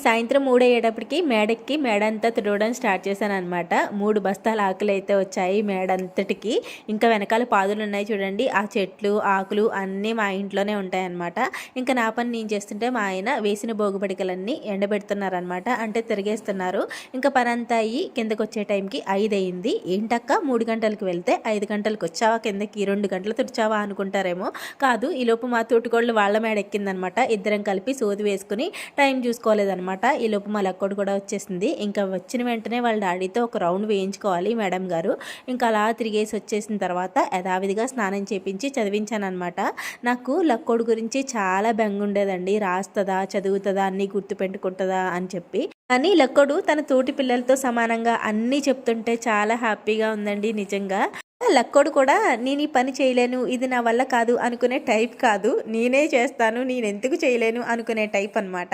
సాయంత్రం 3 అయ్యేటప్పటికి మేడెక్కి మేడ అంతా తుడవడం స్టార్ట్ చేశాననమాట. 3 బస్తాల ఆకులైతే వచ్చాయి మేడంతటికి. ఇంకా వెనకాల పాదులు ఉన్నాయి చూడండి. ఆ చెట్లు, ఆకులు అన్నీ మా ఇంట్లోనే ఉంటాయన్నమాట. ఇంకా నా పని నేను చేస్తుంటే మా ఆయన వేసిన భోగిపడికలన్నీ ఎండబెడుతున్నారనమాట. అంటే తిరిగేస్తున్నారు. ఇంకా పనంతా అయ్యి కిందకు వచ్చే టైంకి 5 అయింది. ఏంటక్క 3 గంటలకు వెళ్తే 5 గంటలకు వచ్చావా కిందకి, 2 గంటలు తుడిచావా అనుకుంటారేమో. కాదు, ఈలోపు మా తోటికోళ్ళు వాళ్ళ మేడ ఎక్కిందనమాట. ఇద్దరం కలిపి సోది వేసుకుని టైం చూసుకోలేదనమాట. ఈలోపు మా లక్కోడు కూడా వచ్చేసింది. ఇంకా వచ్చిన వెంటనే వాళ్ళ డాడీతో ఒక రౌండ్ వేయించుకోవాలి మేడం గారు. ఇంకా అలా తిరిగేసి వచ్చేసిన తర్వాత యథావిధిగా స్నానం చేపించి చదివించానమాట. నాకు లక్కోడు గురించి చాలా బెంగ ఉండేదండి. రాస్తుందా, చదువుతుందా, అన్నీ గుర్తుపెట్టుకుంటుందా అని చెప్పి. కానీ లక్కోడు తన తోటి పిల్లలతో సమానంగా అన్నీ చెప్తుంటే చాలా హ్యాపీగా ఉందండి నిజంగా. లక్కోడు కూడా నేను ఈ పని చేయలేను, ఇది నా వల్ల కాదు అనుకునే టైప్ కాదు. నేనే చేస్తాను, నేను ఎందుకు చేయలేను అనుకునే టైప్ అనమాట.